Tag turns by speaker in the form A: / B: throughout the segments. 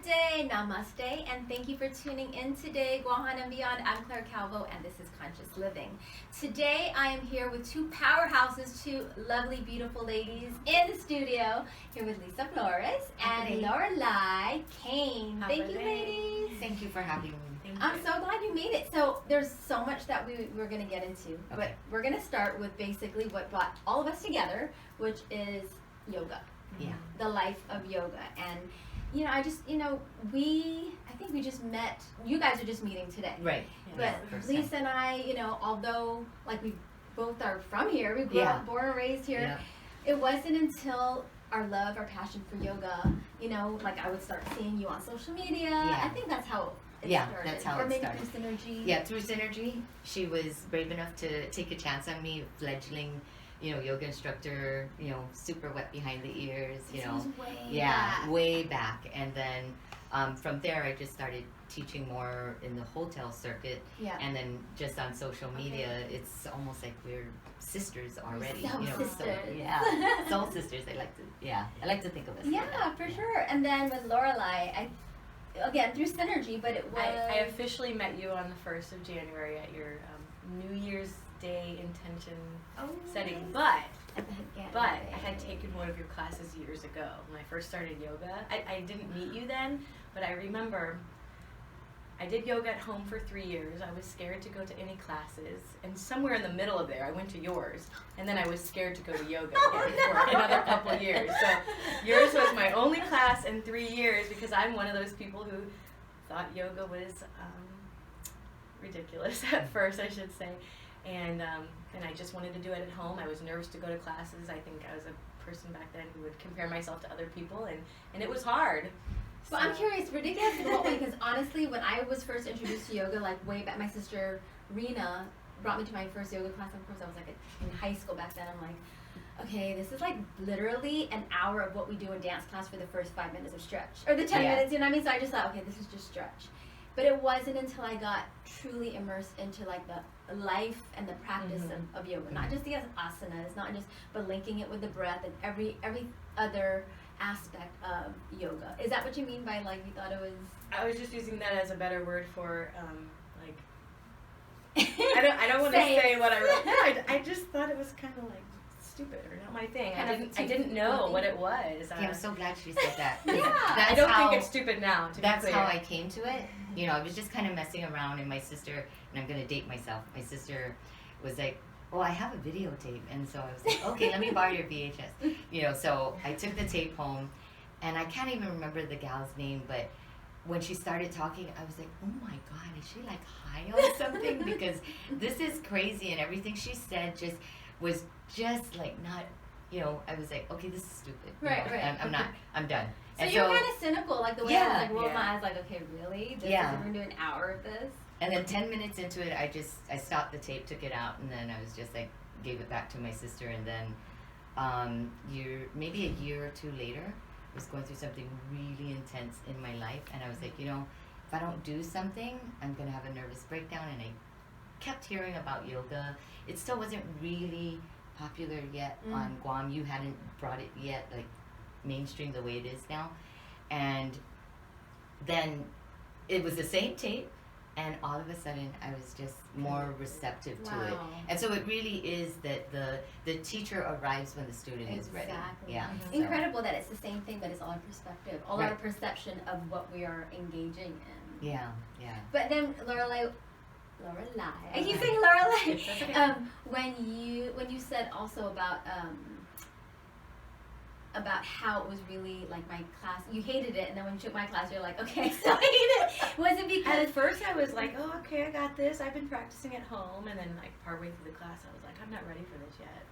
A: day, namaste, and thank you for tuning in today, Guahan and Beyond. I'm Clare Calvo, and this is Conscious Living. Today, I am here with two powerhouses, two lovely, beautiful ladies in the studio, here with Lissa Flores and Lorelei Kane. Thank you, ladies.
B: Thank you for having me.
A: I'm so glad you made it. So there's so much that we're going to get into, but we're going to start with basically what brought all of us together, which is yoga.
B: Yeah.
A: The life of yoga. And I think we just met. You guys are just meeting today.
B: Right.
A: But Lissa and I, although like we both are from here, we grew up, born and raised here, it wasn't until our love, our passion for yoga, like I would start seeing you on social media. I think that's how it started.
B: That's how
A: or
B: it
A: maybe
B: started.
A: through Synergy.
B: Yeah, through Synergy. She was brave enough to take a chance on me, fledgling, yoga instructor, super wet behind the ears, way back. And then from there, I just started teaching more in the hotel circuit. Yeah. And then just on social media, it's almost like we're sisters already.
A: Soul sisters.
B: So, soul sisters. I like to think of us.
A: Yeah, for sure. And then with Lorelei, again through Synergy, but it was.
C: I officially met you on the 1st of January at your New Year's Day intention setting, but I had taken one of your classes years ago when I first started yoga. I didn't meet you then, but I remember I did yoga at home for 3 years. I was scared to go to any classes, and somewhere in the middle of there, I went to yours, and then I was scared to go to yoga again for another couple of years. So yours was my only class in 3 years because I'm one of those people who thought yoga was ridiculous at first, I should say. And I just wanted to do it at home. I was nervous to go to classes. I think I was a person back then who would compare myself to other people, and it was hard.
A: Well, I'm curious, ridiculous in what way? Because honestly, when I was first introduced to yoga, like way back, my sister Rena brought me to my first yoga class. Of course, I was like in high school back then. I'm like, okay, this is like literally an hour of what we do in dance class for the first 5 minutes of stretch, or the 10 minutes. You know what I mean? So I just thought, okay, this is just stretch. But it wasn't until I got truly immersed into like the life and the practice of yoga, not just the asanas, but linking it with the breath and every other aspect of yoga. Is that what you mean by like you thought it was?
C: I was just using that as a better word for like. I don't want to say what I wrote. No, I just thought it was kind of like stupid or not my thing. I didn't know what it was.
B: I'm so glad she said that.
C: I don't think it's stupid now.
B: That's how I came to it. I was just kind of messing around, and my sister, and I'm going to date myself, my sister was like, oh, I have a videotape. And so I was like, okay, let me borrow your VHS. So I took the tape home, and I can't even remember the gal's name, but when she started talking, I was like, oh my God, is she like high on something? Because this is crazy, and everything she said was just like not, I was like, okay, this is stupid.
A: Right.
B: I'm done.
A: So you're kind of cynical, like the way I was like rolled my eyes, like, okay, really? We're going to do an hour of this?
B: And then 10 minutes into it, I stopped the tape, took it out, and then I was just like, gave it back to my sister. And then maybe a year or two later, I was going through something really intense in my life. And I was like, if I don't do something, I'm going to have a nervous breakdown. And I kept hearing about yoga. It still wasn't really popular yet on Guam. You hadn't brought it yet, like mainstream the way it is now. And then it was the same tape, and all of a sudden I was just more receptive to it. And so it really is that the teacher arrives when the student is ready. Yeah.
A: Incredible that it's the same thing, but it's all in perspective, all our perception of what we are engaging in.
B: Yeah.
A: But then Lorelei, I keep saying Lorelei. When you said also about how it was really like my class, you hated it, and then when you took my class, you're like, okay, so I hate it. Was it because
C: at first I was like, oh, okay, I got this. I've been practicing at home, and then like partway through the class, I was like, I'm not ready for this yet.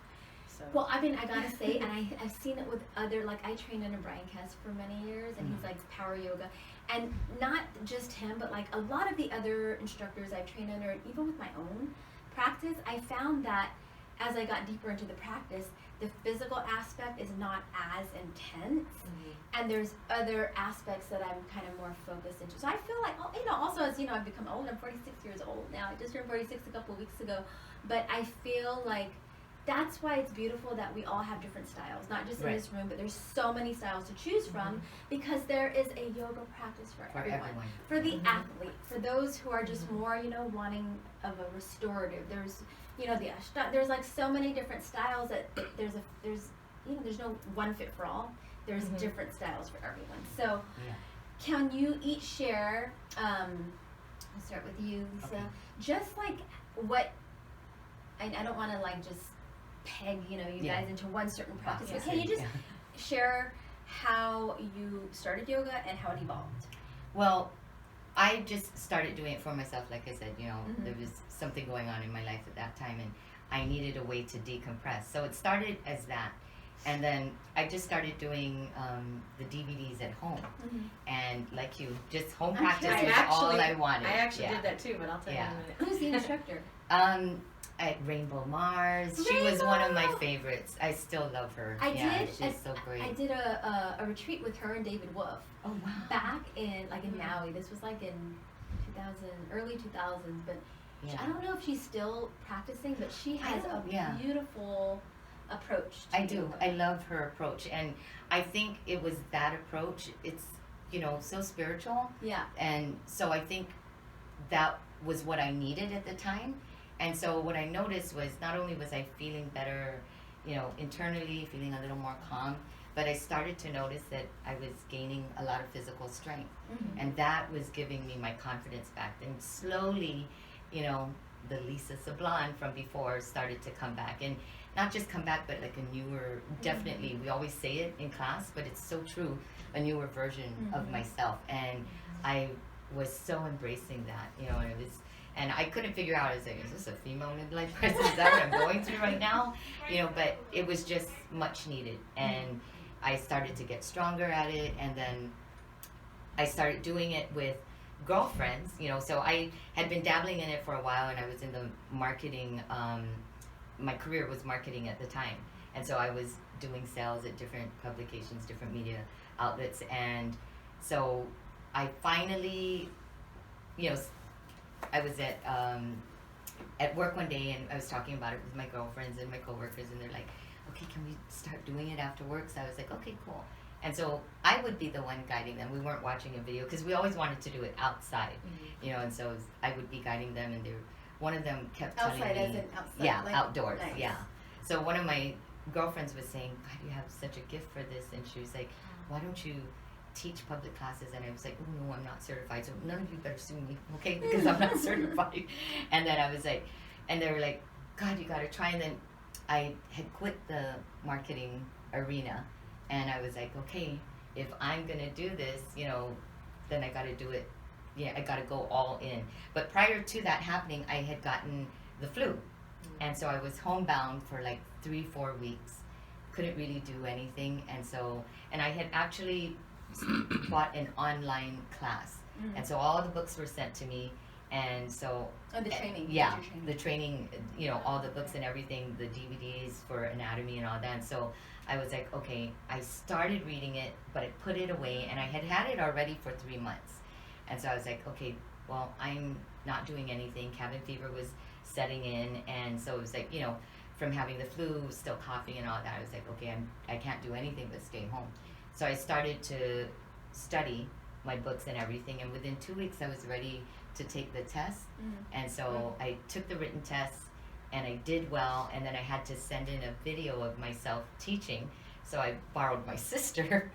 C: So.
A: Well, I mean, I gotta say, and I've seen it with other, like I trained under Brian Kess for many years, and he's like power yoga, and not just him, but like a lot of the other instructors I've trained under, even with my own practice, I found that as I got deeper into the practice, the physical aspect is not as intense, and there's other aspects that I'm kind of more focused into. So I feel like, also as I've become old. I'm 46 years old now. I just turned 46 a couple of weeks ago, but I feel like that's why it's beautiful that we all have different styles, not just in
B: Right.
A: this room, but there's so many styles to choose from because there is a yoga practice for everyone. For the athlete, for those who are just more, wanting of a restorative. There's, there's like so many different styles that there's no one fit for all. There's different styles for everyone. So, can you each share? I'll start with you, Lissa.
B: Okay.
A: Just like what. I don't want to like just peg you guys into one certain practice. But can you just share how you started yoga and how it evolved?
B: Well, I just started doing it for myself. Like I said, there was something going on in my life at that time, and I needed a way to decompress. So it started as that. And then I just started doing the DVDs at home. And like you, just home practice was all I wanted.
C: I actually did that too, but I'll tell you in a minute.
A: Who's the instructor?
B: At Rainbow Mars. She was one of my favorites. I still love her. She's so great.
A: I did a retreat with her and David Wolf.
B: Oh wow.
A: Back in Maui. This was like in 2000, early 2000s, but I don't know if she's still practicing, but she has a beautiful approach to
B: I do.
A: yoga.
B: I love her approach, and I think it was that approach. It's so spiritual.
A: Yeah.
B: And so I think that was what I needed at the time. And so what I noticed was not only was I feeling better, internally, feeling a little more calm, but I started to notice that I was gaining a lot of physical strength. And that was giving me my confidence back. And slowly, the Lissa Sublime from before started to come back. And not just come back, but like a newer, definitely, we always say it in class, but it's so true, a newer version of myself. And I was so embracing that, and I couldn't figure out, I was like, is this a female midlife crisis? Is that what I'm going through right now? But it was just much needed. And I started to get stronger at it. And then I started doing it with girlfriends, so I had been dabbling in it for a while, and I was in the marketing, my career was marketing at the time. And so I was doing sales at different publications, different media outlets. And so I finally, I was at work one day, and I was talking about it with my girlfriends and my coworkers, and they're like, okay, can we start doing it after work? So I was like, okay, cool. And so I would be the one guiding them. We weren't watching a video because we always wanted to do it outside, and so I would be guiding them, and one of them kept telling me,
A: as in outside,
B: yeah,
A: like,
B: outdoors,
A: nice.
B: yeah. So one of my girlfriends was saying, God, you have such a gift for this, and she was like, why don't you teach public classes? And I was like, oh no, I'm not certified, so none of you better sue me, okay, because I'm not certified. And then I was like, and they were like, God, you gotta try. And then I had quit the marketing arena, and I was like, okay, if I'm gonna do this, then I gotta do it. Yeah, I gotta go all in. But prior to that happening, I had gotten the flu, and so I was homebound for like 3-4 weeks. Couldn't really do anything, and I had actually bought an online class, and so all the books were sent to me, and so
A: the training.
B: Yeah, the training, all the books and everything, the DVDs for anatomy and all that. And so I was like, okay, I started reading it, but I put it away, and I had it already for 3 months. And so I was like, okay, well, I'm not doing anything. Cabin fever was setting in, and so it was like, from having the flu, still coughing and all that, I was like, okay, I can't do anything but stay home. So I started to study my books and everything, and within 2 weeks I was ready to take the test. And so I took the written test, and I did well, and then I had to send in a video of myself teaching. So I borrowed my sister,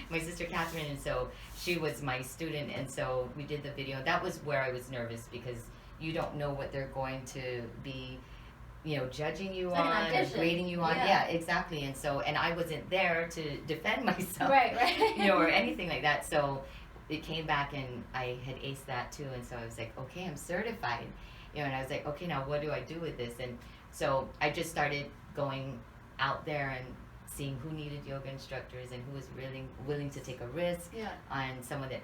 B: my sister Catherine, and so she was my student, and so we did the video. That was where I was nervous, because you don't know what they're going to be, judging you on or grading you on. Yeah, exactly. And so, and I wasn't there to defend myself,
A: right.
B: or anything like that. So it came back, and I had aced that too. And so I was like, okay, I'm certified, and I was like, okay, now what do I do with this? And so I just started going out there and seeing who needed yoga instructors and who was really willing to take a risk on someone that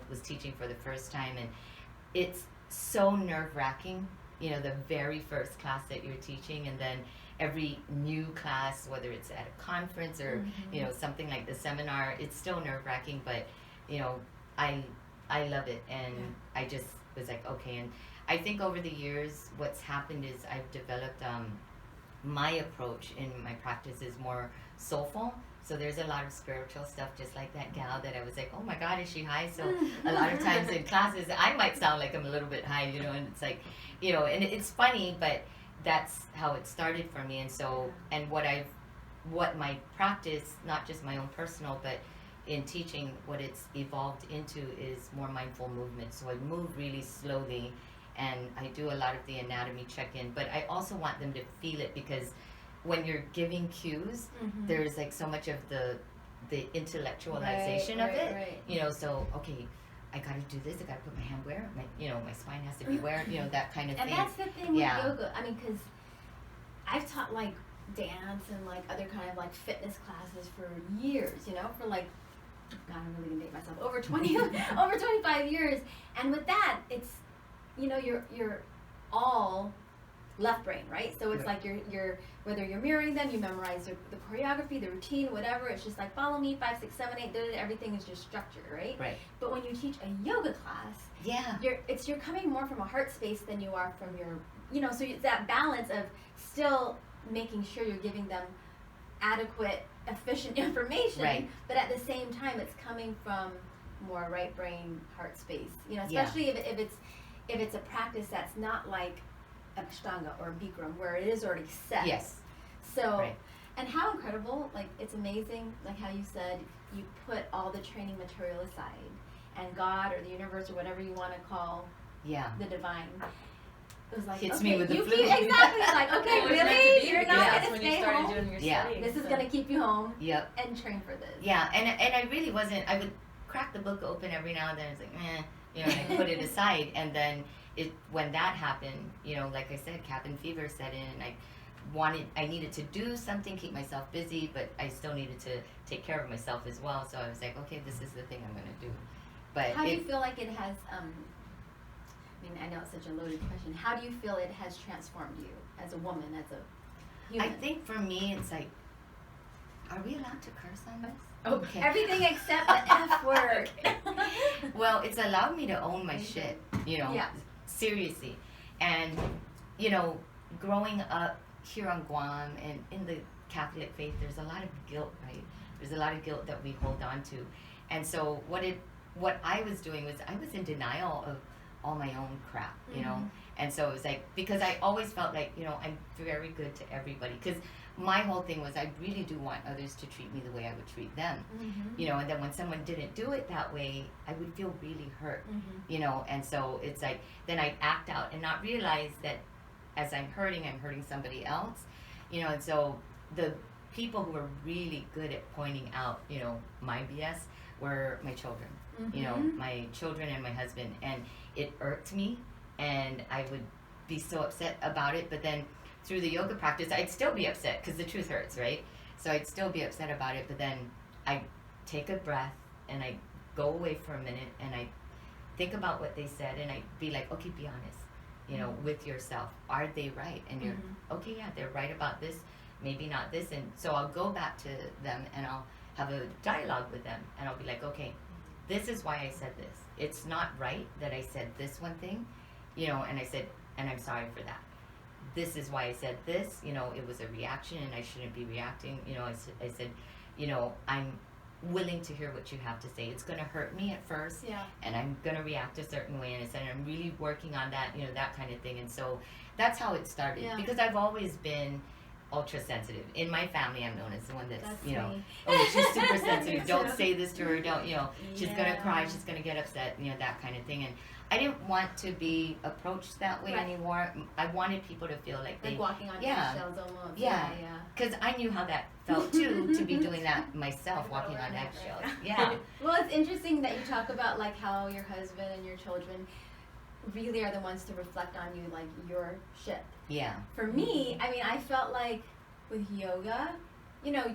B: was teaching for the first time. And it's so nerve-wracking, the very first class that you're teaching, and then every new class, whether it's at a conference or something like the seminar, it's still nerve-wracking, but I love it. And I just was like, okay. And I think over the years what's happened is I've developed my approach in my practice is more soulful. So there's a lot of spiritual stuff, just like that gal that I was like, oh my God, is she high? So a lot of times in classes, I might sound like I'm a little bit high, you know, and it's like, you know, and it's funny, but that's how it started for me. And so, and what my practice, not just my own personal, but in teaching, what it's evolved into is more mindful movement. So I move really slowly, and I do a lot of the anatomy check-in, but I also want them to feel it, because when you're giving cues, there's like so much of the intellectualization of it,
A: right.
B: you know, so, okay, I gotta do this, I gotta put my hand where, my spine has to be where, you know, that kind of thing.
A: And that's the thing with yoga. I mean, because I've taught like dance and like other kind of like fitness classes for years, you know, for like, God, I'm really gonna date myself, over 25 years. And with that, it's, you know, you're all left brain, right? So it's like you're whether you're mirroring them, you memorize the choreography, the routine, whatever. It's just like follow me, 5, 6, 7, 8. Everything is just structured, right?
B: Right.
A: But when you teach a yoga class, you're coming more from a heart space than you are from your, you know. So it's that balance of still making sure you're giving them adequate, efficient information, but at the same time, it's coming from more right brain, heart space. You know, especially if it's a practice that's not like Ashtanga or Bikram, where it is already set.
B: Yes.
A: So, and how incredible, like, it's amazing, like how you said, you put all the training material aside, and God or the universe or whatever you want to call the divine, it was like,
B: hits
A: okay,
B: me with the flu.
A: Exactly, like, okay, really? You're not going to stay home?
C: Doing your studying,
A: This is going to keep you home
B: Yep.
A: and train for this.
B: Yeah, and I really wasn't, I would crack the book open every now and then, it's like, you know, and I put it aside, and then when that happened, you know, like I said, cabin fever set in, and I needed to do something, keep myself busy, but I still needed to take care of myself as well. So I was like, okay, this is the thing I'm going to do. But
A: how do you feel like it has, I mean, I know it's such a loaded question. How do you feel it has transformed you as a woman, as a human?
B: I think for me, it's like, are we allowed to curse on this?
A: Okay. Everything except the F word.
B: Well, it's allowed me to own my shit, you know, seriously. And, you know, growing up here on Guam and in the Catholic faith, there's a lot of guilt, right? There's a lot of guilt that we hold on to. And so what I was doing was I was in denial of all my own crap, you know? And so it was like, because I always felt like, you know, I'm very good to everybody. Because my whole thing was I really do want others to treat me the way I would treat them, you know, and then when someone didn't do it that way, I would feel really hurt, you know, and so it's like, then I'd act out and not realize that as I'm hurting somebody else, you know, and so the people who were really good at pointing out, you know, my BS were my children, you know, my children and my husband, and it irked me, and I would be so upset about it, but then through the yoga practice, I'd still be upset because the truth hurts, right? So I'd still be upset about it, but then I'd take a breath and I'd go away for a minute and I'd think about what they said and I'd be like, okay, be honest, you know, with yourself. Are they right? And you're, okay, yeah, they're right about this, maybe not this. And so I'll go back to them and I'll have a dialogue with them and I'll be like, okay, this is why I said this. It's not right that I said this one thing, you know, and I said, and I'm sorry for that. This is why I said this, you know, it was a reaction and I shouldn't be reacting. You know, I said, you know, I'm willing to hear what you have to say. It's going to hurt me at first and I'm going to react a certain way. And I said, I'm really working on that, you know, that kind of thing. And so that's how it started because I've always been ultra sensitive. In my family, I'm known as the one that's you know, oh, she's super sensitive. Don't say this to her. Don't, you know, she's going to cry. She's going to get upset, you know, that kind of thing. And I didn't want to be approached that way anymore. I wanted people to feel like they
A: walking on eggshells almost.
B: Yeah, because I knew how that felt too, to be doing that myself, walking on eggshells. Yeah.
A: Well, it's interesting that you talk about like how your husband and your children really are the ones to reflect on you, like your ship.
B: Yeah.
A: For me, I mean, I felt like with yoga, you know,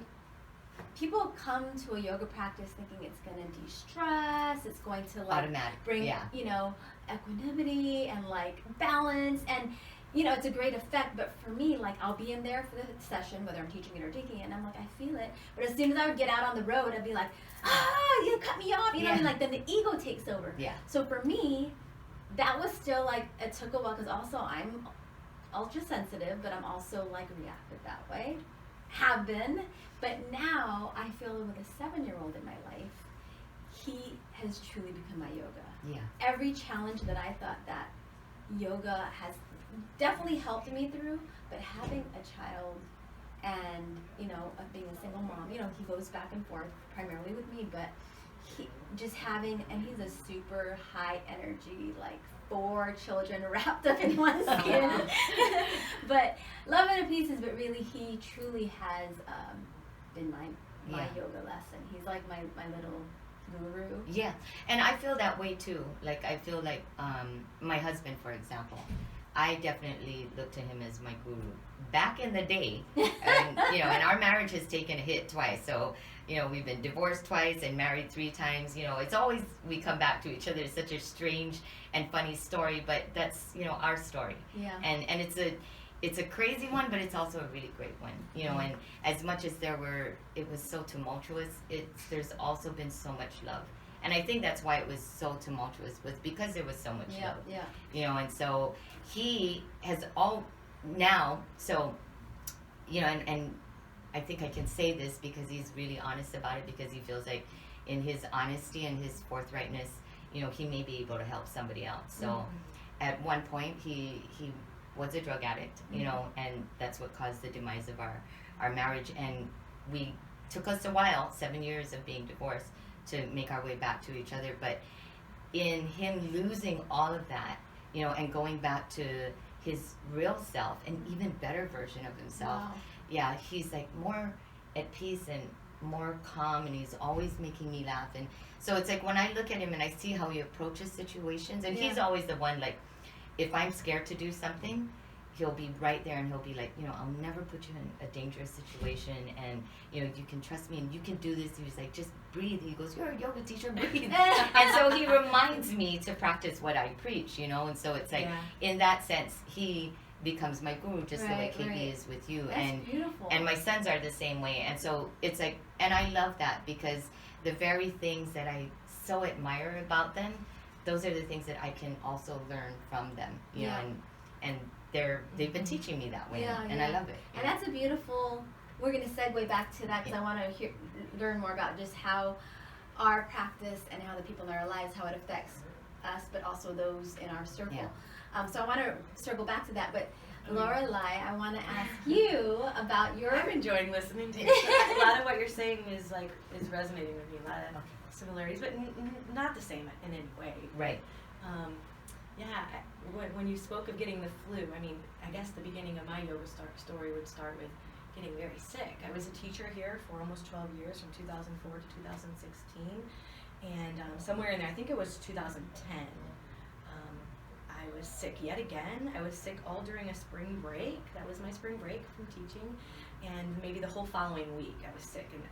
A: people come to a yoga practice thinking it's going to de-stress, it's going to like bring, you know, equanimity and like balance, and you know, it's a great effect. But for me, like, I'll be in there for the session, whether I'm teaching it or taking it, and I'm like, I feel it. But as soon as I would get out on the road, I'd be like, you cut me off, you know, and like then the ego takes over.
B: Yeah.
A: So for me, that was still like, it took a while because also I'm ultra sensitive, but I'm also like reactive that way. Have been, but now I feel with a 7-year-old in my life, he has truly become my yoga.
B: Yeah.
A: Every challenge that I thought that yoga has definitely helped me through, but having a child and, you know, being a single mom, you know, he goes back and forth primarily with me, but he just having, and he's a super high energy, like 4 children wrapped up in one skin. But love it to pieces, but really he truly has been my yoga lesson. He's like my little guru.
B: Yeah, and I feel that way too. Like I feel like my husband, for example, I definitely look to him as my guru. Back in the day, and, you know, and our marriage has taken a hit twice. So, you know, we've been divorced twice and married 3 times. You know, it's always we come back to each other. It's such a strange and funny story, but that's, you know, our story.
A: Yeah.
B: And it's a crazy one, but it's also a really great one. You know, and as much as it was so tumultuous, there's also been so much love. And I think that's why it was so tumultuous, was because there was so much love.
A: Yeah.
B: You know, and so he has now, so, you know, and I think I can say this because he's really honest about it, because he feels like in his honesty and his forthrightness, you know, he may be able to help somebody else. So at one point he was a drug addict, you know, and that's what caused the demise of our marriage. And we took us a while, 7 years of being divorced, to make our way back to each other. But in him losing all of that, you know, and going back to his real self, an even better version of himself.
A: Wow.
B: Yeah, he's like more at peace and more calm, and he's always making me laugh. And so it's like when I look at him and I see how he approaches situations, and he's always the one, like, if I'm scared to do something, he'll be right there and he'll be like, you know, I'll never put you in a dangerous situation, and, you know, you can trust me and you can do this. He was like, just breathe. He goes, you're a yoga teacher, breathe. And so he reminds me to practice what I preach, you know. And so it's like, in that sense, he becomes my guru, just the way KB is with you.
A: That's beautiful.
B: And my sons are the same way. And so it's like, and I love that, because the very things that I so admire about them, those are the things that I can also learn from them, you know, and they've been teaching me that way, and I love it.
A: And that's a beautiful, we're going to segue back to that, because I want to learn more about just how our practice and how the people in our lives, how it affects us, but also those in our circle. So I want to circle back to that, but Lorelei, I want to ask you about your...
C: I'm enjoying listening to you. A lot of what you're saying is resonating with me, a lot of similarities, but not the same in any way.
B: Right.
C: When you spoke of getting the flu, I mean, I guess the beginning of my yoga story would start with getting very sick. I was a teacher here for almost 12 years, from 2004 to 2016, and somewhere in there, I think it was 2010, I was sick yet again. I was sick all during a spring break. That was my spring break from teaching, and maybe the whole following week I was sick and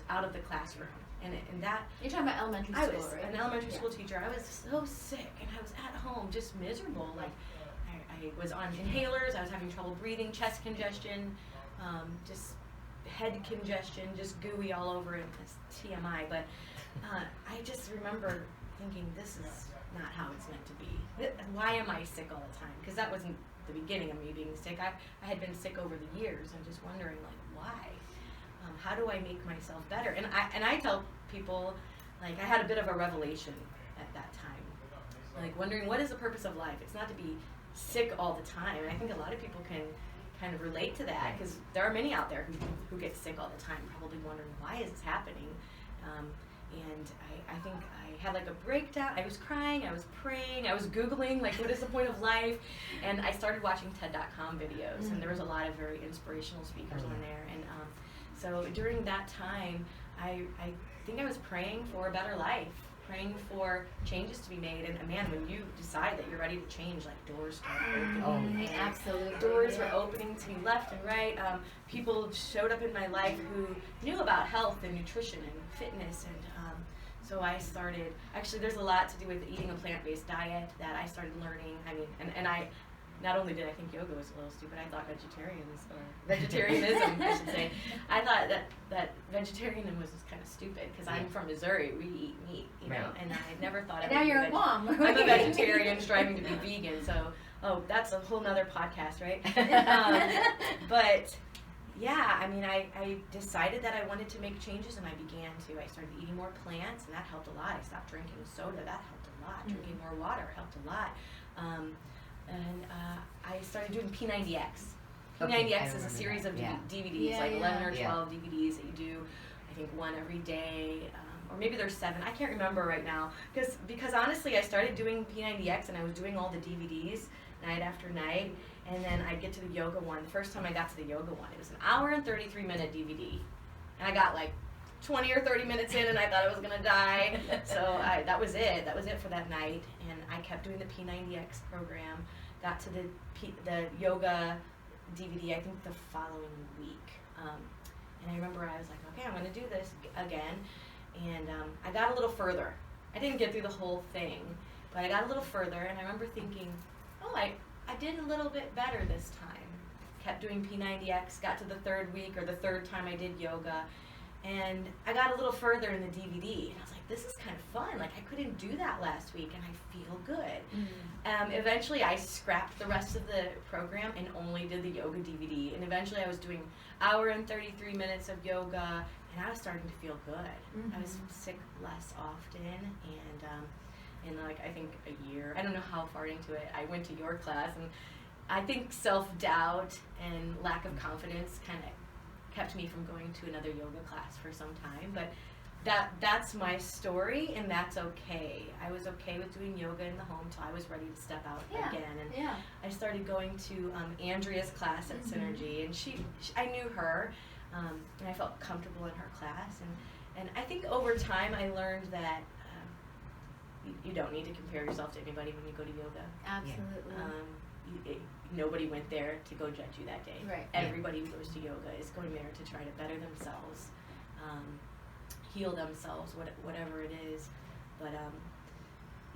C: out of the classroom. And that,
A: you're talking about elementary school,
C: I was
A: right?
C: an elementary school teacher. I was so sick, and I was at home just miserable. Like I was on inhalers. I was having trouble breathing, chest congestion, just head congestion, just gooey all over it. It's TMI, but I just remember thinking, this is not how it's meant to be. Why am I sick all the time? Because that wasn't the beginning of me being sick. I had been sick over the years, and just wondering, like, why? How do I make myself better? And I tell people, like, I had a bit of a revelation at that time, like wondering, what is the purpose of life? It's not to be sick all the time. And I think a lot of people can kind of relate to that, because there are many out there who get sick all the time, probably wondering, why is this happening? And I think I had like a breakdown. I was crying, I was praying, I was Googling, like, what is the point of life? And I started watching TED.com videos, and there was a lot of very inspirational speakers on there. And so during that time, I think I was praying for a better life, praying for changes to be made. And man, when you decide that you're ready to change, like, doors start opening.
A: Absolutely.
C: Doors were opening to me left and right. People showed up in my life who knew about health and nutrition and fitness, and so I started, actually there's a lot to do with eating a plant-based diet that I started learning. I mean, and I, not only did I think yoga was a little stupid, I thought vegetarianism, I should say. I thought that vegetarianism was just kind of stupid, because I'm from Missouri, we eat meat, you know, and I never thought
A: now you're a mom.
C: I'm a vegetarian striving to be vegan, so Oh, that's a whole nother podcast, right? But yeah, I mean, I decided that I wanted to make changes, and I began to. I started eating more plants, and that helped a lot. I stopped drinking soda. That helped a lot. Drinking more water helped a lot. I started doing P90X. P90X is a series of DVDs, like 11 or 12 DVDs that you do, I think one every day, or maybe there's 7. I can't remember right now, because honestly, I started doing P90X, and I was doing all the DVDs night after night, and then I'd get to the yoga one. The first time I got to the yoga one, it was an hour and 33-minute DVD, and I got like 20 or 30 minutes in, and I thought I was gonna die. So that was it. That was it for that night, and I kept doing the P90X program. Got to the yoga DVD, I think the following week, and I remember I was like, okay, I'm gonna do this again, and I got a little further. I didn't get through the whole thing, but I got a little further, and I remember thinking, oh, I did a little bit better this time. Kept doing P90X, got to the 3rd week, or the 3rd time I did yoga, and I got a little further in the DVD, and I was like, this is kind of fun. Like, I couldn't do that last week, and I feel good. Eventually, I scrapped the rest of the program and only did the yoga DVD, and eventually I was doing hour and 33 minutes of yoga, and I was starting to feel good. I was sick less often, and in like, I think a year, I don't know how far into it, I went to your class, and I think self-doubt and lack of confidence kind of kept me from going to another yoga class for some time, but that's my story, and that's okay. I was okay with doing yoga in the home till I was ready to step out again, and I started going to Andrea's class at Synergy, and I knew her, and I felt comfortable in her class, and I think over time I learned that you don't need to compare yourself to anybody when you go to yoga.
A: Absolutely.
C: Nobody went there to go judge you that day.
A: Right.
C: Everybody who goes to yoga is going there to try to better themselves, heal themselves, whatever it is. But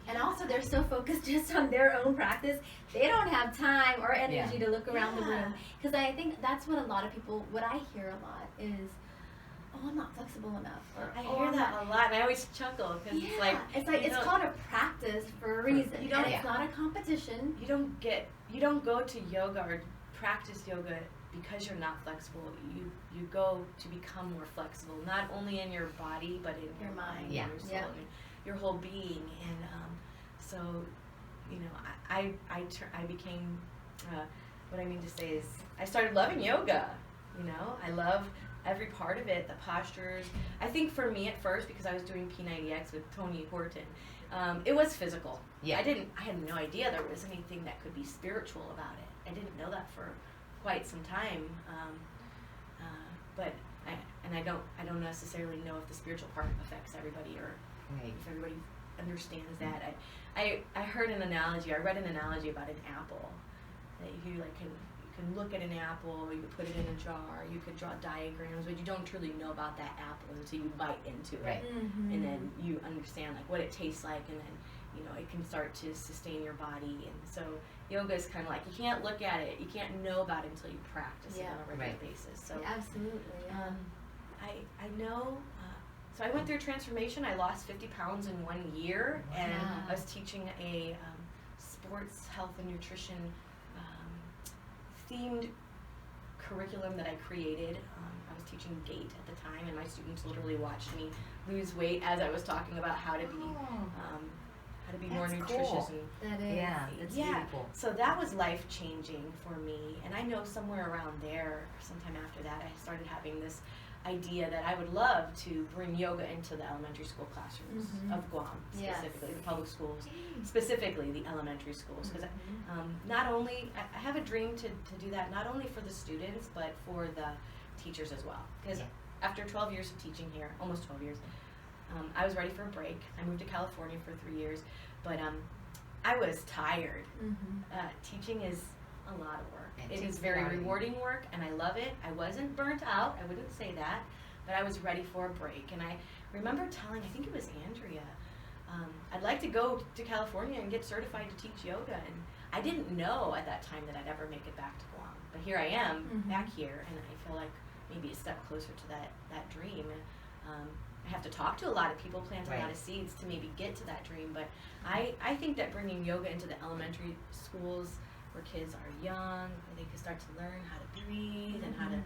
A: and also they're so focused just on their own practice, they don't have time or energy to look around the room. Because I think that's what a lot of people, what I hear a lot is, oh, I'm not flexible enough. Or,
C: I hear that a lot, and I always chuckle because
A: it's called a practice for a reason. It's not a competition.
C: You don't go to yoga or practice yoga because you're not flexible. You go to become more flexible, not only in your body but in your mind, and your soul, and your whole being. And so, I became. What I mean to say is, I started loving yoga. I love every part of it, the postures. I think for me at first, because I was doing P90X with Tony Horton, it was physical. I had no idea there was anything that could be spiritual about it. I didn't know that for quite some time, but I don't necessarily know if the spiritual part affects everybody, or if everybody understands that. I heard an analogy. I read an analogy about an apple, that you can look at an apple, you could put it in a jar, you could draw diagrams, but you don't truly know about that apple until you bite into it, and then you understand what it tastes like, and then it can start to sustain your body. And so yoga is kind of like, you can't look at it, you can't know about it until you practice it on a regular basis. So
A: absolutely.
C: I know. So I went through a transformation. I lost 50 pounds in 1 year, and I was teaching a sports health and nutrition themed curriculum that I created. I was teaching GATE at the time, and my students literally watched me lose weight as I was talking about how to be more nutritious.
A: And that is.
B: That's beautiful.
C: So that was life changing for me, and I know somewhere around there, sometime after that, I started having this idea that I would love to bring yoga into the elementary school classrooms of Guam, specifically the public schools, specifically the elementary schools, because not only, I have a dream to do that, not only for the students, but for the teachers as well. Because after 12 years of teaching here, almost 12 years, I was ready for a break. I moved to California for 3 years, but I was tired. Teaching is a lot of work. It is very rewarding work, and I love it. I wasn't burnt out, I wouldn't say that, but I was ready for a break. And I remember telling, I think it was Andrea, I'd like to go to California and get certified to teach yoga. And I didn't know at that time that I'd ever make it back to Guam. But here I am, back here, and I feel like maybe a step closer to that dream. I have to talk to a lot of people, plant a lot of seeds to maybe get to that dream. But I think that bringing yoga into the elementary schools where kids are young, where they can start to learn how to breathe and how to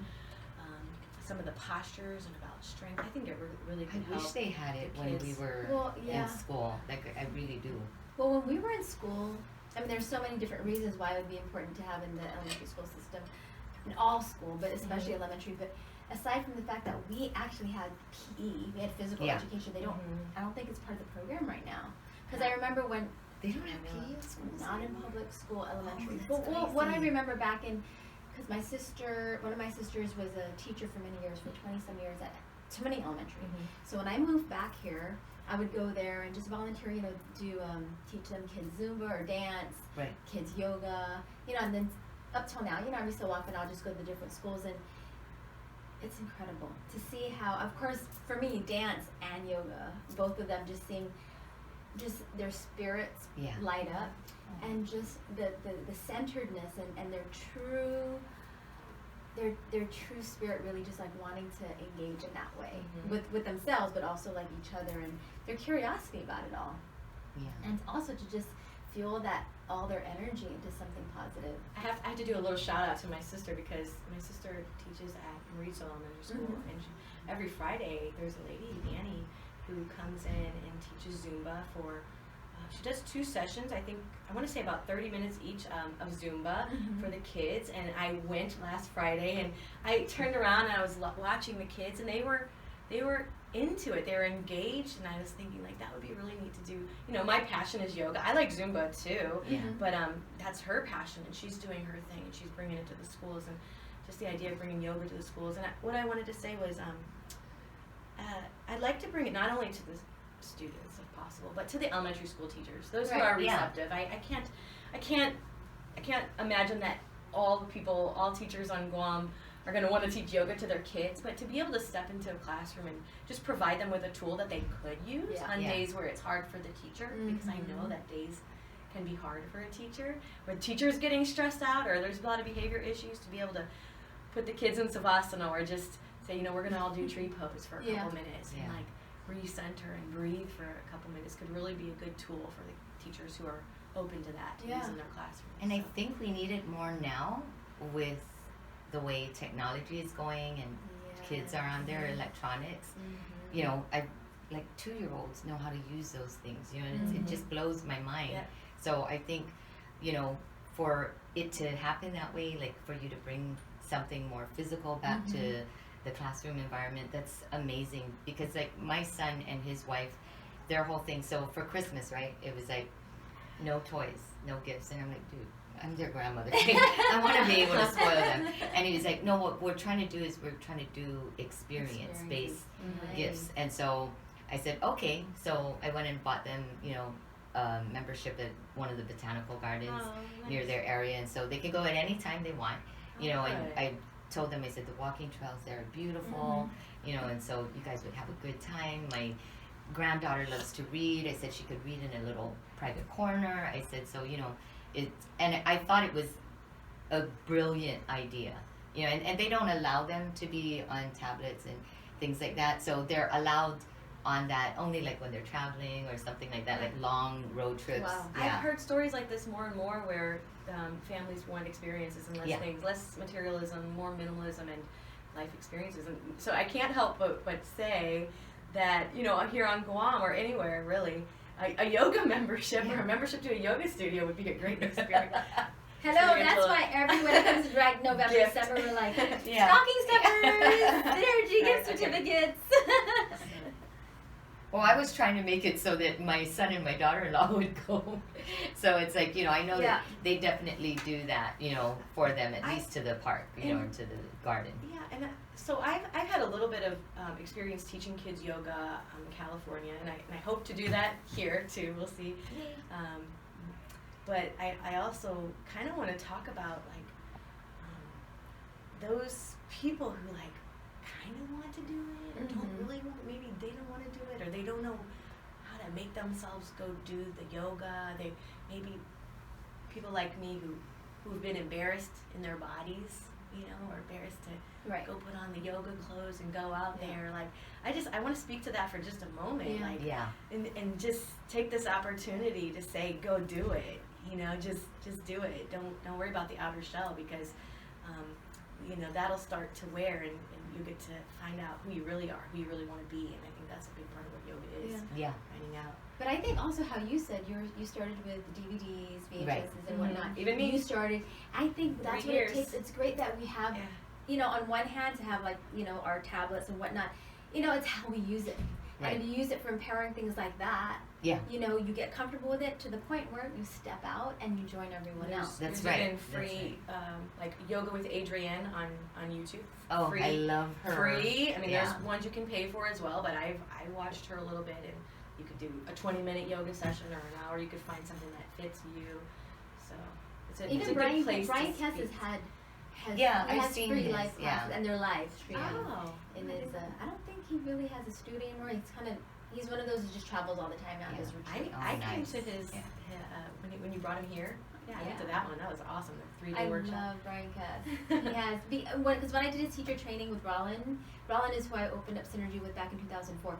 C: some of the postures and about strength. I think it really could help.
B: I wish they had it when we were in school. Like, I really do.
A: Well, when we were in school, I mean, there's so many different reasons why it would be important to have in the elementary school system, in all school, but especially elementary. But aside from the fact that we actually had PE, we had physical education. They don't. I don't think it's part of the program right now. Because I remember when
B: they don't have PE in schools.
A: Not in public school, elementary. Well, what I remember back in, because one of my sisters was a teacher for many years, for 20-some years at Timoney Elementary. So when I moved back here, I would go there and just volunteer, teach them kids Zumba or dance, kids yoga, and then up till now, every so often I'll just go to the different schools, and it's incredible to see how, of course, for me, dance and yoga, both of them just seem, just their spirits light up, and just the centeredness and their true spirit really just like wanting to engage in that way with themselves, but also like each other, and their curiosity about it all. And also to just fuel that all their energy into something positive.
C: I have to do a little shout out to my sister, because my sister teaches at Mauricio Elementary School, and every Friday there's a lady, Annie, who comes in and teaches Zumba for. She does 2 sessions, I think, I want to say about 30 minutes each of Zumba for the kids. And I went last Friday, and I turned around and I was watching the kids, and they were into it. They were engaged, and I was thinking, like, that would be really neat to do. My passion is yoga. I like Zumba too, but that's her passion, and she's doing her thing, and she's bringing it to the schools, and just the idea of bringing yoga to the schools. And what I wanted to say was, I'd like to bring it not only to the students if possible, but to the elementary school teachers, those who are receptive. I can't imagine that all teachers on Guam are going to want to teach yoga to their kids, but to be able to step into a classroom and just provide them with a tool that they could use on days where it's hard for the teacher, because I know that days can be hard for a teacher, where the teacher's getting stressed out or there's a lot of behavior issues, to be able to put the kids in Savasana, or just say, we're going to all do tree pose for a couple minutes, and like recenter and breathe for a couple minutes, could really be a good tool for the teachers who are open to that to use in their classrooms.
B: And I think we need it more now with the way technology is going, and kids are on their electronics. I like 2-year-olds know how to use those things, and it just blows my mind. So I think, for it to happen that way, like for you to bring something more physical back to the classroom environment, that's amazing. Because like my son and his wife, their whole thing, so for Christmas, right, it was like no toys, no gifts, and I'm like, dude, I'm their grandmother. I want to be able to spoil them. And he was like, no, what we're trying to do is we're trying to do experience-based gifts. And so I said, okay. So I went and bought them, membership at one of the botanical gardens near their area, and so they can go at any time they want. And I told them, I said, the walking trails there are beautiful, and so you guys would have a good time. My granddaughter loves to read. I said she could read in a little private corner. I said, so, and I thought it was a brilliant idea, and they don't allow them to be on tablets and things like that. So they're allowed on that only like when they're traveling or something like that, like long road trips.
C: Wow. I've heard stories like this more and more, where families want experiences and less things, less materialism, more minimalism, and life experiences. And so I can't help but say that, here on Guam or anywhere really, a yoga membership or a membership to a yoga studio would be a great experience.
A: Hello, that's why when it comes to Drag November, December, we're like, stocking stuffers, synergy gift certificates.
B: Well, I was trying to make it so that my son and my daughter-in-law would go. So it's like, I know that they definitely do that, for them, at least to the park, or to the garden.
C: Yeah, and so I've had a little bit of experience teaching kids yoga in California, and I hope to do that here too. We'll see. But I also kind of want to talk about those people who kind of want to do it, or don't really want. Maybe they don't want to do it, or they don't know how to make themselves go do the yoga. Maybe people like me who've been embarrassed in their bodies or embarrassed to
A: Right.
C: go put on the yoga clothes and go out there. Like, I want to speak to that for just a moment.
A: Yeah.
C: Like,
B: Yeah.
C: and just take this opportunity to say, go do it. Just do it. Don't worry about the outer shell, because, that'll start to wear, and you get to find out who you really are, who you really want to be. And I think that's a big part of what yoga is.
B: Yeah.
C: Finding out.
A: But I think also how you said you started with DVDs, VHSs,
B: Right.
A: and whatnot.
C: Even me.
A: You started. I think that's
C: 3
A: what
C: years.
A: it takes. It's great that we have, on one hand, to have our tablets and whatnot. It's how we use it.
B: Right.
A: And if you use it for empowering things like that,
B: Yeah.
A: you get comfortable with it to the point where you step out and you join everyone else.
B: That's
C: There's
B: right.
C: even free, like Yoga with Adrienne on YouTube.
B: Oh,
C: free,
B: I love her.
C: Free. I mean,
B: Yeah.
C: there's ones you can pay for as well, but I watched her a little bit, and you could do a 20-minute yoga session or an hour. You could find something that fits you. So it's a
A: Even
C: good place
A: Brian
C: to
A: Kess
C: speak.
A: has
B: I've seen
A: free
B: his,
A: live classes, and they're live streaming.
C: Oh.
A: And I don't think he really has a studio anymore. He's one of those who just travels all the time now.
B: Yeah.
A: Does retreats.
C: I came
B: nice.
C: to his when you brought him here. Yeah, I went to that one. That was awesome. The 3-day
A: I
C: workshop.
A: love Brian Kess. He has because when I did his teacher training with Rollin is who I opened up Synergy with back in 2004.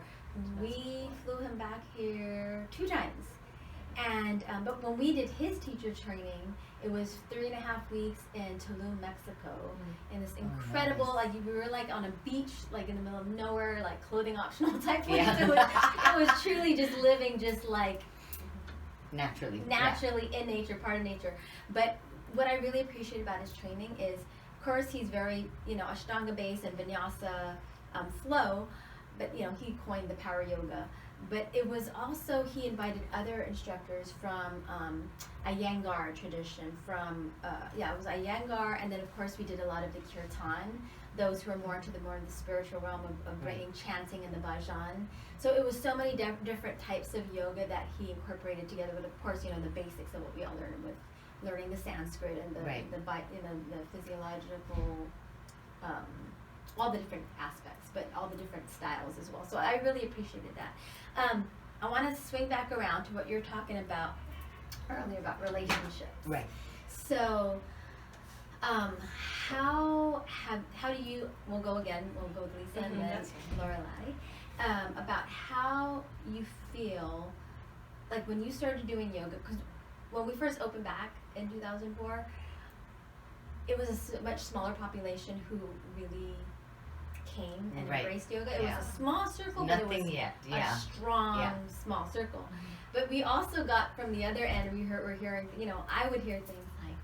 A: We flew him back here 2 times, and but when we did his teacher training, it was 3.5 weeks in Tulum, Mexico, in this incredible
B: nice.
A: we were like on a beach, like in the middle of nowhere, like clothing optional type place.
B: Yeah.
A: It was truly just living just like
B: Naturally.
A: in nature, part of nature. But what I really appreciate about his training is, of course, he's very, Ashtanga based and Vinyasa flow, but, he coined the power yoga. But it was also, he invited other instructors from Iyengar tradition, it was Iyengar, and then of course we did a lot of the kirtan, those who are more into the spiritual realm of bringing chanting and the bhajan. So it was so many different types of yoga that he incorporated together with, of course, the basics of what we all learned with learning the Sanskrit and the physiological, all the different aspects, but all the different styles as well. So I really appreciated that. I want to swing back around to what you were talking about earlier about relationships.
B: Right.
A: So, how do you? We'll go with Lisa and then Lorelei. About how you feel, like when you started doing yoga, because when we first opened back in 2004, it was a much smaller population who really came and embraced yoga. It was a small circle, but it was a strong, small circle. But we also got from the other end, we're hearing, I would hear things like,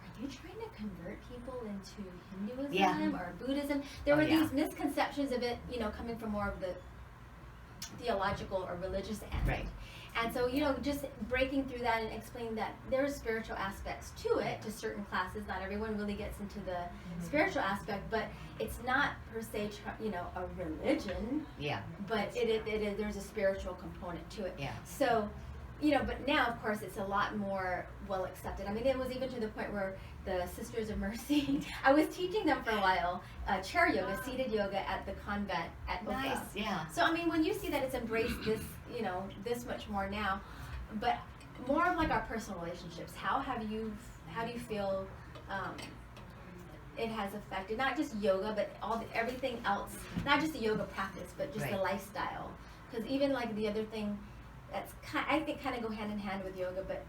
A: are you trying to convert people into Hinduism or Buddhism? There were these misconceptions of it, coming from more of the theological or religious end.
B: Right.
A: And so, just breaking through that and explaining that there are spiritual aspects to it, to certain classes. Not everyone really gets into the spiritual aspect, but it's not per se, a religion.
B: Yeah.
A: But it is, there's a spiritual component to it.
B: Yeah.
A: So, but now, of course, it's a lot more well accepted. I mean, it was even to the point where the Sisters of Mercy, I was teaching them for a while, chair yoga, seated yoga at the convent at Oka.
B: Nice, yeah.
A: So, I mean, when you see that it's embraced this much more now, but more of like our personal relationships, how do you feel it has affected, not just yoga, but everything else, not just the yoga practice, but just the lifestyle. Because even like the other thing that's I think kind of go hand in hand with yoga, but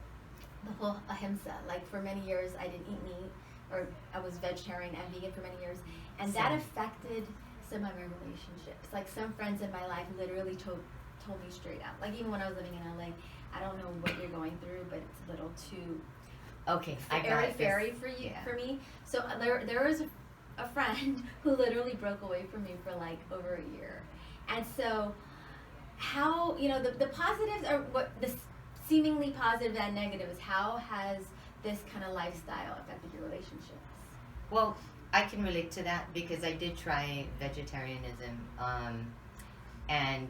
A: the whole ahimsa, like for many years I didn't eat meat, or I was vegetarian and vegan for many years, and that affected some of my relationships. Like some friends in my life literally told me straight out, like even when I was living in LA, I don't know what you're going through, but it's a little too fairy for you, for me. So there was a friend who literally broke away from me for like over a year. And so how, the positives are what the seemingly positive and negatives, how has this kind of lifestyle affected your relationships?
B: Well, I can relate to that because I did try vegetarianism, and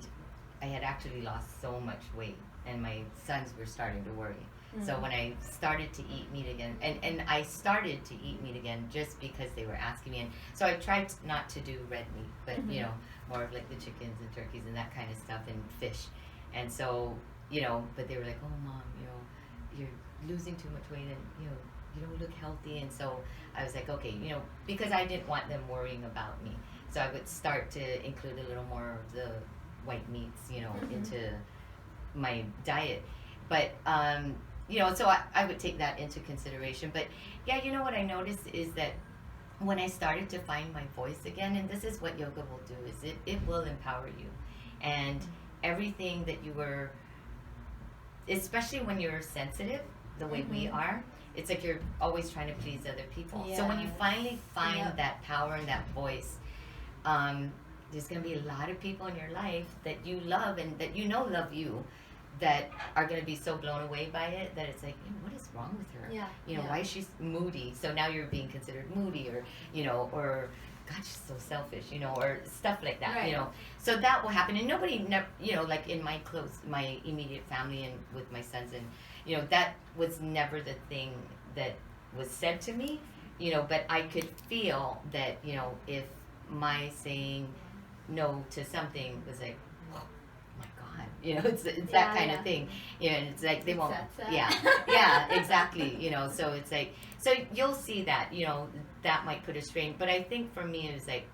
B: I had actually lost so much weight, and my sons were starting to worry. So when I started to eat meat again, and I started to eat meat again just because they were asking me, and so I tried not to do red meat, but more of like the chickens and turkeys and that kind of stuff, and fish. And so, but they were like, oh mom, you're losing too much weight, and you don't look healthy. And so I was like, okay, you know, because I didn't want them worrying about me. So I would start to include a little more of the white meats, you know, into my diet. But, you know, so I would take that into consideration. But yeah, you know what I noticed is that when I started to find my voice again, and this is what yoga will do, is it will empower you. And everything that you were, especially when you're sensitive, the way we are, it's like you're always trying to please other people. So when you finally find that power and that voice, there's going to be a lot of people in your life that you love and that you know love you, that are going to be so blown away by it that it's like, what is wrong with her? You know, why is she moody? So now you're being considered moody, or, you know, or God, she's so selfish, you know, or stuff like that, you know. So that will happen. And nobody, you know, like in my my immediate family and with my sons, and, you know, that was never the thing that was said to me, you know, but I could feel that, you know, if my saying no to something was like, you know, it's that kind of thing, you know, and it's like they won't, exactly, you know, so it's like, so you'll see that, you know, that might put a strain, but I think for me it was like,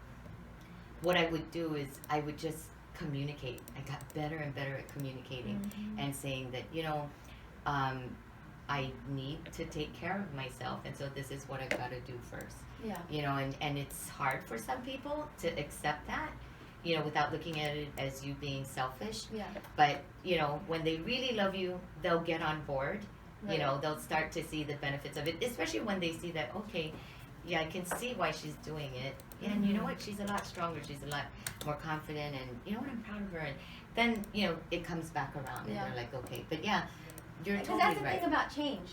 B: what I would do is I would just communicate. I got better and better at communicating and saying that, you know, I need to take care of myself, and so this is what I've got to do first, you know, and it's hard for some people to accept that, you know, without looking at it as you being selfish. But, you know, when they really love you, they'll get on board. You know, they'll start to see the benefits of it, especially when they see that, okay, I can see why she's doing it. And you know what? She's a lot stronger. She's a lot more confident. And you know what? I'm proud of her. And then, you know, it comes back around. And they're like, okay. But yeah, you're totally right.
A: Because that's the thing about change.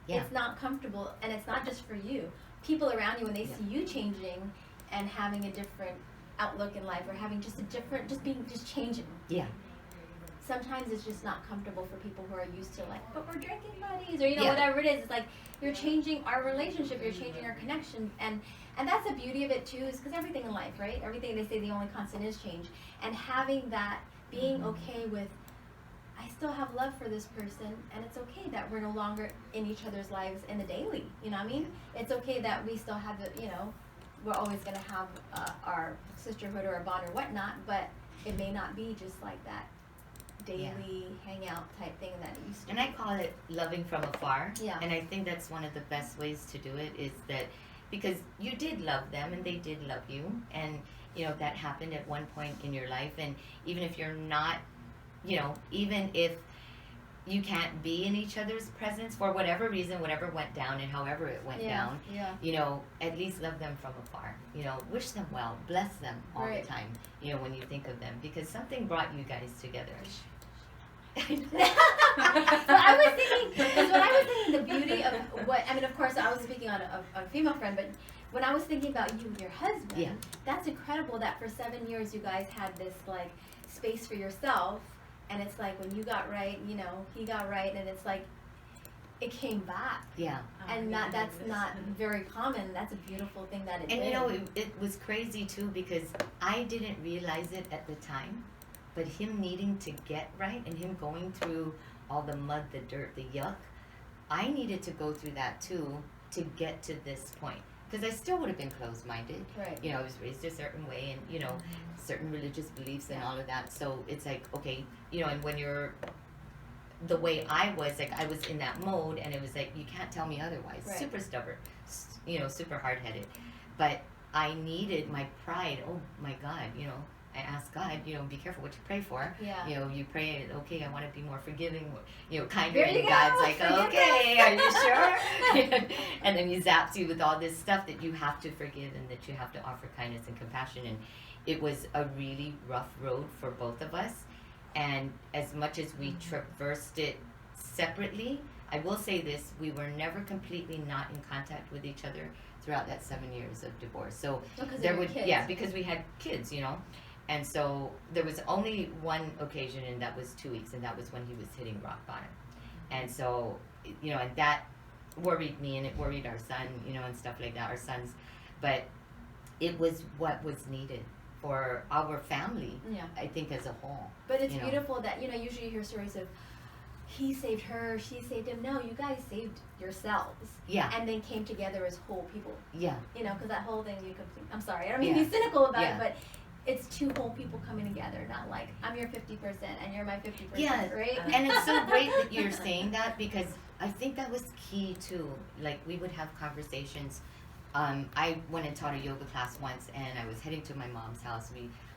A: It's not comfortable. And it's not just for you. People around you, when they see you changing and having a different outlook in life, or having just a different, just changing. Sometimes it's just not comfortable for people who are used to, like, but we're drinking buddies, or, you know, whatever it is. It's like, you're changing our relationship, you're changing our connection, and that's the beauty of it too, is because everything in life, right? Everything, they say the only constant is change, and having that, being okay with, I still have love for this person, and it's okay that we're no longer in each other's lives in the daily, you know what I mean? It's okay that we still have the, you know, we're always going to have our sisterhood or a bond or whatnot, but it may not be just like that daily hangout type thing that it used to
B: be. And I call it loving from afar. And I think that's one of the best ways to do it, is that because you did love them and they did love you, and, you know, that happened at one point in your life. And even if you're not, you know, even if you can't be in each other's presence for whatever reason, whatever went down and however it went down, you know, at least love them from afar. You know, wish them well, bless them all the time, you know, when you think of them, because something brought you guys together.
A: I was thinking the beauty of what, I mean, of course, I was speaking on a female friend, but when I was thinking about you and your husband, that's incredible that for 7 years you guys had this, like, space for yourself. And it's like when you got right, you know, he got right, and it's like it came back. And that's not very common. That's a beautiful thing that it did.
B: And you know, it was crazy too, because I didn't realize it at the time, but him needing to get right and him going through all the mud, the dirt, the yuck, I needed to go through that too to get to this point. Because I still would have been closed-minded. You know, I was raised a certain way, and, you know, certain religious beliefs and all of that. So it's like, okay, you know, and when you're the way I was, like, I was in that mode, and it was like, you can't tell me otherwise. Super stubborn, you know, super hard-headed. But I needed my pride. Oh, my God, you know. I asked God, you know, be careful what you pray for. You know, you pray, okay, I want to be more forgiving, you know, kinder. And God's like, okay, are you sure? And then he zaps you with all this stuff that you have to forgive and that you have to offer kindness and compassion. And it was a really rough road for both of us. And as much as we traversed it separately, I will say this, we were never completely not in contact with each other throughout that 7 years of divorce. So there would, because we had kids, you know. And so there was only one occasion, and that was 2 weeks, and that was when he was hitting rock bottom. And so, you know, and that worried me, and it worried our son, you know, and stuff like that, our sons. But it was what was needed for our family, I think, as a whole.
A: But it's beautiful that, you know, usually you hear stories of he saved her, she saved him. No, you guys saved yourselves.
B: Yeah.
A: And then came together as whole people.
B: Yeah.
A: You know, because that whole thing, I'm sorry, I don't mean to be cynical about
B: Yeah.
A: it, but it's two whole people coming together, not like, I'm your 50% and you're my 50%,
B: Yeah,
A: right?
B: and it's so great that you're saying that, because I think that was key too. Like, we would have conversations. I went and taught a yoga class once, and I was heading to my mom's house.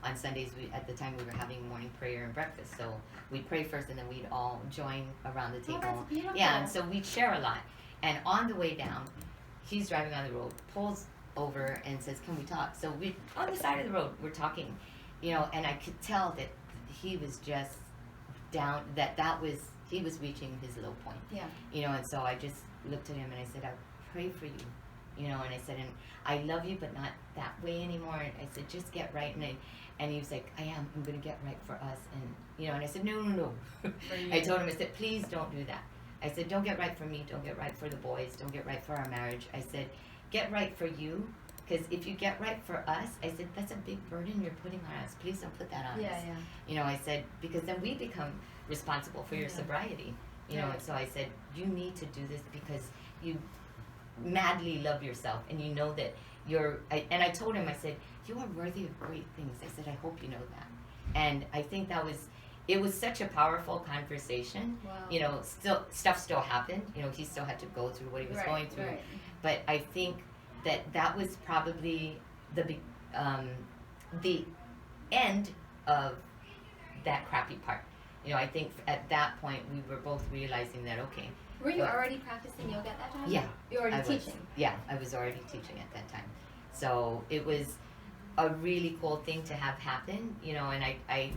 B: On Sundays, at the time we were having morning prayer and breakfast, so we'd pray first, and then we'd all join around the table.
A: Oh, that's beautiful.
B: Yeah, and so we'd share a lot. And on the way down, he's driving on the road, pulls over and says, "Can we talk?" So we on the side of the road, we're talking, you know, and I could tell that he was just down. He was reaching his low point.
A: Yeah.
B: You know, and so I just looked at him and I said, "I pray for you." You know, and I said, "And I love you, but not that way anymore." And I said, "Just get right." And he was like, I'm going to get right for us. And, you know, and I said, no. I told him, I said, "Please don't do that." I said, "Don't get right for me. Don't get right for the boys. Don't get right for our marriage." I said, "Get right for you. Because if you get right for us," I said, "that's a big burden you're putting on us. Please don't put that on us."
A: Yeah.
B: You know, I said, because then we become responsible for your sobriety. You know, and so I said, "You need to do this because you madly love yourself, and you know that and I told him, I said, "You are worthy of great things." I said, "I hope you know that." And I think it was such a powerful conversation.
A: Wow.
B: You know, stuff still happened. You know, he still had to go through what he was going through.
A: Right.
B: But I think that was probably the end of that crappy part. You know, I think at that point we were both realizing that, okay.
A: Were you already practicing yoga at that time?
B: Yeah.
A: You were already teaching?
B: Yeah, I was already teaching at that time. So it was a really cool thing to have happen, you know, and I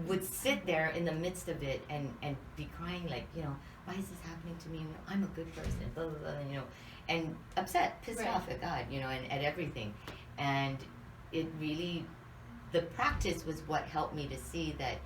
B: would sit there in the midst of it and be crying, like, you know, why is this happening to me? You know, I'm a good person, blah, blah, blah, you know, and upset, pissed off at God, you know, and at everything. And it really, the practice was what helped me to see that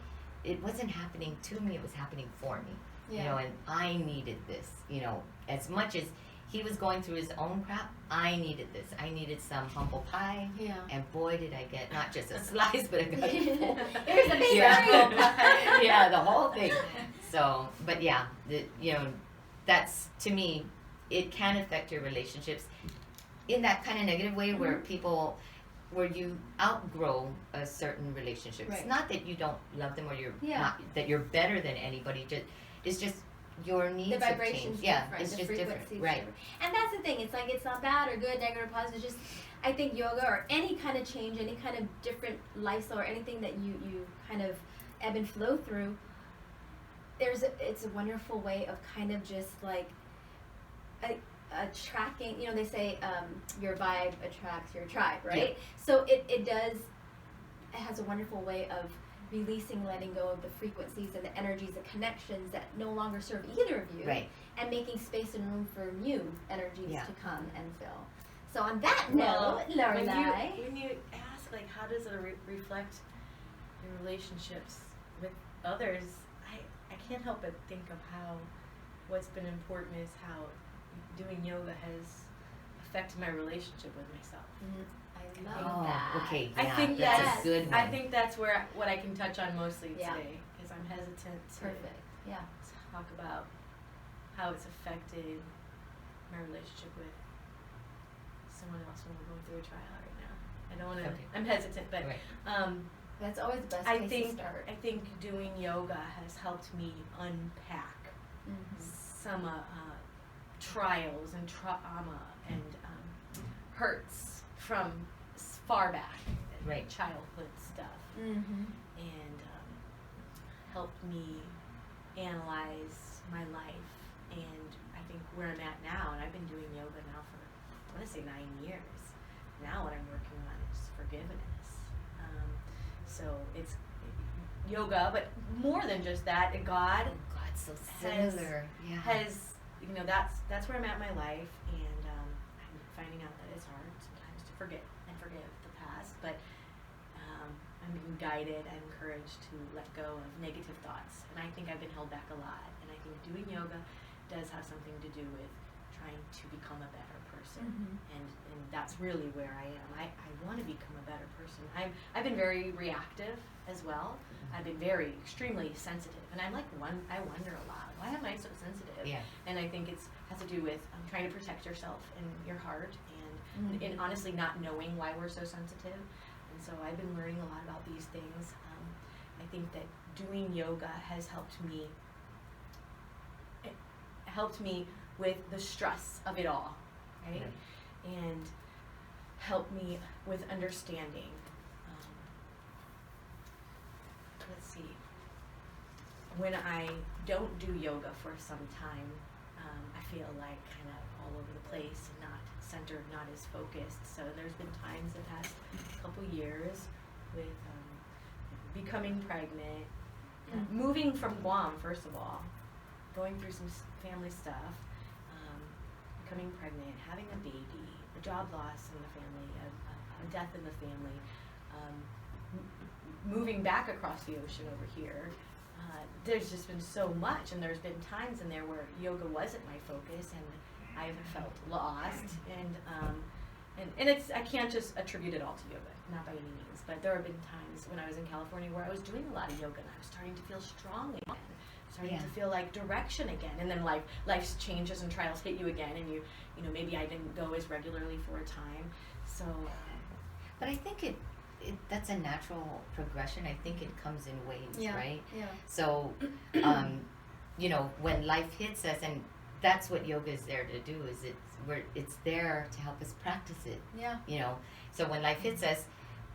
B: it wasn't happening to me, it was happening for me.
A: Yeah.
B: You know, and I needed this, you know, as much as he was going through his own crap, I needed this. I needed some humble pie.
A: Yeah.
B: And boy, did I get not just a slice, but I got a full.
A: Here's a big
B: yeah, the whole thing. So, but yeah, you know, that's, to me, it can affect your relationships in that kind of negative way where where you outgrow a certain relationship.
A: Right.
B: It's not that you don't love them or you're
A: Yeah.
B: not, that you're better than anybody. It's just your needs
A: The
B: have
A: vibrations
B: changed.
A: different.
B: Yeah, it's
A: the
B: just different.
A: frequencies
B: Right.
A: different. And that's the thing. It's like, it's not bad or good, negative or positive. It's just, I think yoga or any kind of change, any kind of different lifestyle or anything that you kind of ebb and flow through, it's a wonderful way of kind of just like attracting, you know, they say your vibe attracts your tribe, right?
B: Yeah.
A: So it has a wonderful way of releasing, letting go of the frequencies and the energies, the connections that no longer serve either of you,
B: Right.
A: and making space and room for new energies
B: Yeah.
A: to come and fill. So on that note, Lorelei,
C: when you ask, like, how does it reflect your relationships with others, I can't help but think of how what's been important is how doing yoga has affected my relationship with myself.
A: I love that.
B: Okay.
C: I
B: Yeah,
C: think
B: that's a good one.
C: I think that's what I can touch on mostly
A: Yeah.
C: today, because I'm hesitant to
A: Perfect. Yeah.
C: talk about how it's affected my relationship with someone else when we're going through a trial right now. I don't want to.
B: Okay.
C: I'm hesitant, but
B: Right.
A: That's always the best
C: I
A: place
C: think
A: to start.
C: I think doing yoga has helped me unpack some trials and trauma and hurts from far back,
B: Right.
C: childhood stuff,
A: Mm-hmm.
C: and helped me analyze my life. And I think where I'm at now, and I've been doing yoga now for, I want to say 9 years. Now what I'm working on is forgiveness. So it's yoga, but more than just that, God
B: Oh God, so similar.
C: has, you know, that's where I'm at in my life, and I'm finding out that it's hard sometimes to forget and forgive the past, but I'm being guided and encouraged to let go of negative thoughts, and I think I've been held back a lot, and I think doing yoga does have something to do with trying to become a better person, and that's really where I am. I want to become a better person. I've been very reactive as well. I've been very extremely sensitive, and I wonder a lot, why am I so sensitive?
B: Yeah.
C: And I think it's has to do with trying to protect yourself and your heart, and honestly not knowing why we're so sensitive. And so I've been learning a lot about these things. I think that doing yoga has helped me with the stress of it all, right? And helped me with understanding. Let's see. When I don't do yoga for some time, I feel like kind of all over the place and not centered, not as focused. So there's been times the past couple years with becoming pregnant, moving from Guam, first of all, going through some family stuff, becoming pregnant, having a baby, a job loss in the family, a death in the family, moving back across the ocean over here. There's just been so much, and there's been times in there where yoga wasn't my focus, and I've felt lost, and it's, I can't just attribute it all to yoga, not by any means, but there have been times when I was in California where I was doing a lot of yoga and I was starting to feel strong again, starting to feel like direction again, and then life's changes and trials hit you again, and you know, maybe I didn't go as regularly for a time, so.
B: But I think that's a natural progression. I think it comes in waves, right?
A: Yeah.
B: So, you know, when life hits us, and that's what yoga is there to do, is it's there to help us practice it.
A: Yeah.
B: You know, so when life hits us,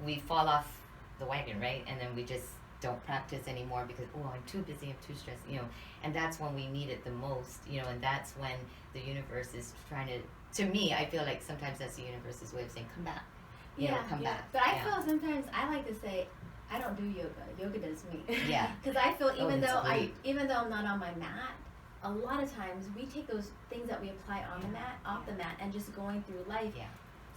B: we fall off the wagon, right? And then we just don't practice anymore because, oh, I'm too busy, I'm too stressed, you know. And that's when we need it the most, you know, and that's when the universe is trying to me, I feel like sometimes that's the universe's way of saying, come back. You know, come back.
A: But I feel sometimes I like to say I don't do yoga. Yoga does me.
B: Yeah.
A: Because I feel even though I'm not on my mat, a lot of times we take those things that we apply on the mat off the mat and just going through life.
B: Yeah.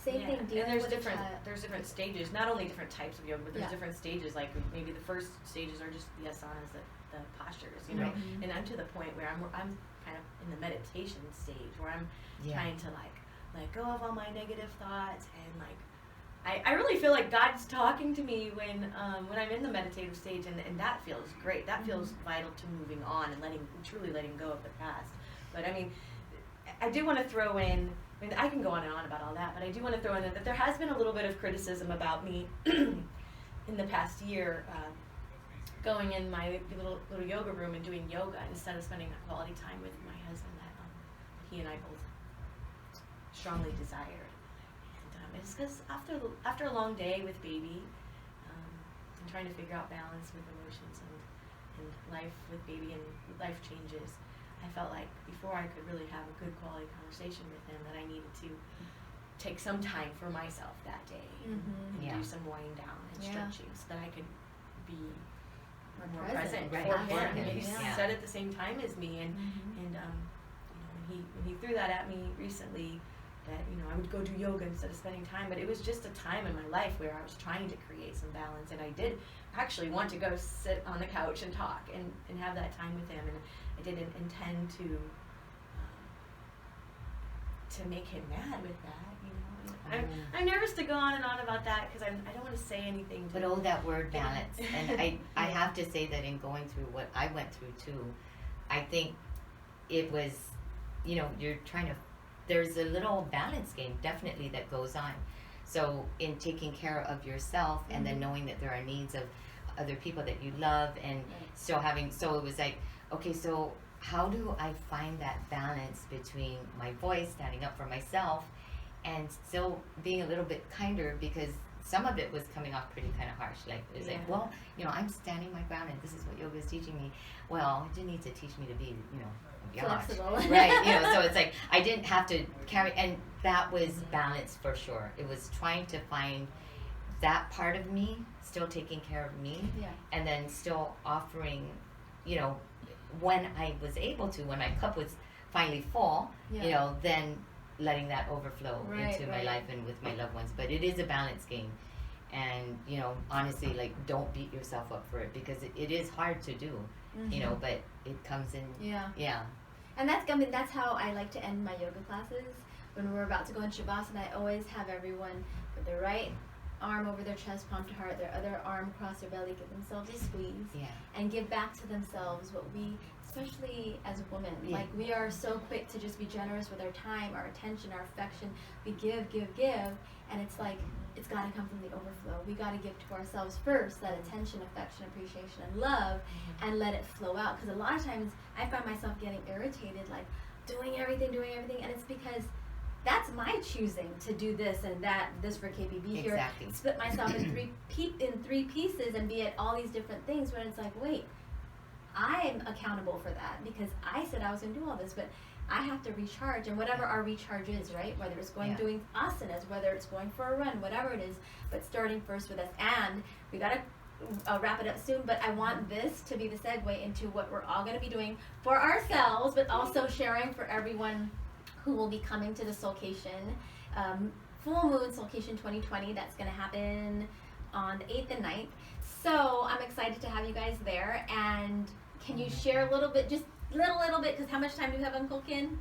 A: Same thing.
C: And there's different stages. Not only different types of yoga, but there's different stages. Like maybe the first stages are just the asanas, the postures, you know. And I'm to the point where I'm kind of in the meditation stage where I'm trying to like let go of all my negative thoughts and like. I really feel like God's talking to me when I'm in the meditative stage, and that feels great. That feels vital to moving on and truly letting go of the past. But I mean, I do want to throw in, I mean, I can go on and on about all that, but I do want to throw in that there has been a little bit of criticism about me in the past year, going in my little yoga room and doing yoga instead of spending that quality time with my husband that he and I both strongly desired. It's because after a long day with baby, and trying to figure out balance with emotions and life with baby and life changes, I felt like before I could really have a good quality conversation with him that I needed to take some time for myself that day and do some winding down and stretching so that I could be more present for him. And he said at the same time as me, and you know, when he threw that at me recently, that, you know, I would go do yoga instead of spending time, but it was just a time in my life where I was trying to create some balance, and I did actually want to go sit on the couch and talk and have that time with him, and I didn't intend to make him mad with that, you know. I'm nervous to go on and on about that because I don't want to say anything.
B: But that word balance, and I have to say that in going through what I went through too, I think it was, you know, you're trying to. There's a little balance game definitely that goes on. So in taking care of yourself and then knowing that there are needs of other people that you love and still having, so it was like, okay, so how do I find that balance between my voice, standing up for myself, and still being a little bit kinder, because some of it was coming off pretty kind of harsh. Like, it was like, well, you know, I'm standing my ground and this is what yoga is teaching me. Well, it didn't need to teach me to be, you know,
A: flexible.
B: Right, you know, so it's like I didn't have to carry, and that was balance for sure. It was trying to find that part of me, still taking care of me, and then still offering, you know, when I was able to, when my cup was finally full, you know, then letting that overflow into my life and with my loved ones. But it is a balance game, and, you know, honestly, like, don't beat yourself up for it, because it is hard to do, you know, but it comes in,
A: And that's how I like to end my yoga classes. When we're about to go in Shavasana, I always have everyone put their right arm over their chest, palm to heart, their other arm across their belly, give themselves a squeeze, and give back to themselves what we, especially as women, like we are so quick to just be generous with our time, our attention, our affection. We give, and it's like, it's got to come from the overflow. We got to give to ourselves first, that attention, affection, appreciation, and love, and let it flow out. Because a lot of times I find myself getting irritated, like doing everything, and it's because that's my choosing to do this and that, this for KBB here, split myself in three pieces and be at all these different things, when it's like, wait, I'm accountable for that because I said I was going to do all this, but I have to recharge, and whatever our recharge is, right? Whether it's going doing asanas, whether it's going for a run, whatever it is, but starting first with us. And we got to wrap it up soon, but I want this to be the segue into what we're all going to be doing for ourselves, but also sharing for everyone who will be coming to the Soulcation, Full Moon Soulcation 2020. That's going to happen on the 8th and 9th. So I'm excited to have you guys there. And can you share a little bit, just little bit, because how much time do we have, Uncle Kin?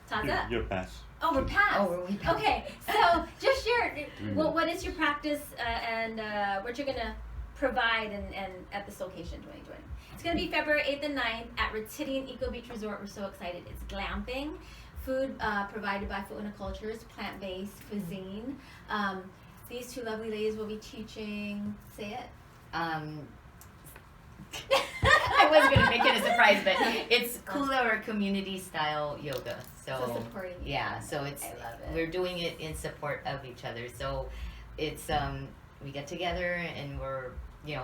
A: Taza?
D: You're past.
A: Oh, we're past.
B: Oh, we're past.
A: Okay, so just share, what is your practice and what you're going to provide and at the Soulcation 2020. It's going to be February 8th and 9th at Retidian Eco Beach Resort. We're so excited. It's glamping, food provided by Fu'una Cultures, plant-based cuisine. These two lovely ladies will be teaching, say it.
B: I was going to make it a surprise, but it's Kula or community style yoga. So
A: supporting each other.
B: So it's,
A: I love it.
B: we're doing it in support of each other. So it's, we get together and we're,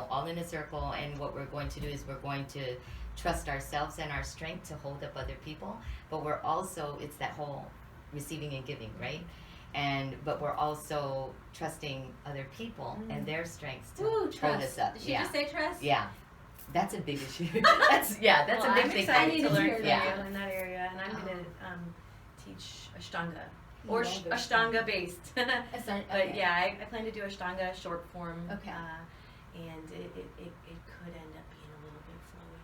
B: all in a circle, and what we're going to do is we're going to trust ourselves and our strength to hold up other people, but we're also, it's that whole receiving and giving, right? But we're also trusting other people and their strengths to hold us up.
A: Did she just say trust?
B: Yeah. That's a big issue. That's a big thing.
C: I'm excited to learn
A: hear
C: from you in that area, and I'm going to teach Ashtanga, or Ashtanga based. But I plan to do Ashtanga short form.
A: Okay.
C: And it could end up being a little bit flowy.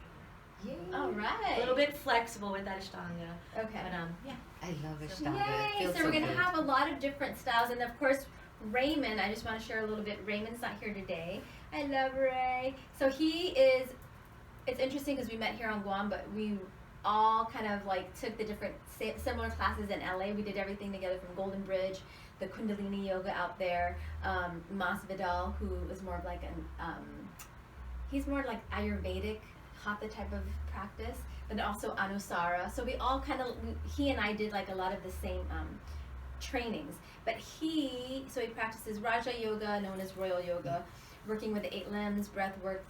A: Yay. All right.
C: A little bit flexible with that Ashtanga.
A: Okay.
C: But
B: I love Ashtanga.
A: Yay!
B: It feels
A: So we're going to
B: good.
A: have a lot of different styles, and of course, Raymond, I just want to share a little bit. Raymond's not here today. I love Ray. So it's interesting because we met here on Guam, but we all kind of like took the different similar classes in LA. We did everything together from Golden Bridge, the Kundalini yoga out there, Mas Vidal, who is more of like he's more like Ayurvedic, Hatha type of practice, but also Anusara. So we all he and I did like a lot of the same trainings. But he practices Raja Yoga, known as Royal Yoga, working with the 8 limbs, breath work,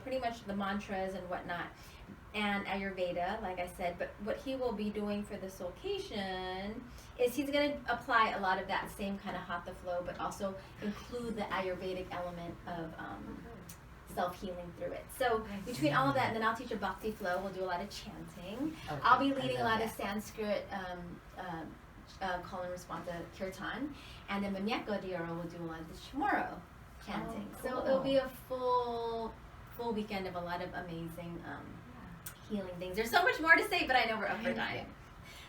A: pretty much the mantras and whatnot, and Ayurveda, like I said. But what he will be doing for the Soulcation is he's going to apply a lot of that same kind of Hatha flow, but also include the Ayurvedic element of self-healing through it. So between all of that, and then I'll teach a Bhakti flow. We'll do a lot of chanting.
B: Okay,
A: I'll be leading a lot of Sanskrit call and response to Kirtan, and then Manyaka Diaro will do a lot of the Chamorro chanting.
B: Cool.
A: So it'll be a full weekend of a lot of amazing healing things. There's so much more to say, but I know we're up for time.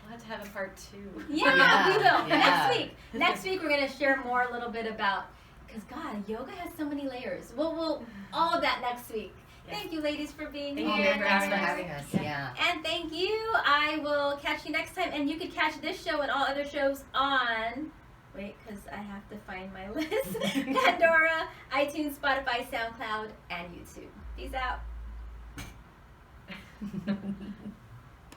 C: We'll have to have a part 2.
A: Yeah, we will.
B: Yeah.
A: Next week we're going to share more a little bit about, because God, yoga has so many layers. We'll all of that next week.
C: Yes.
A: Thank you, ladies, for being
C: Thank
A: here.
C: you
B: Thanks
C: very
B: for
C: much.
B: having us. Yeah.
A: And thank you. I will catch you next time. And you can catch this show and all other shows on, because I have to find my list, Pandora, iTunes, Spotify, SoundCloud, and YouTube. Peace out.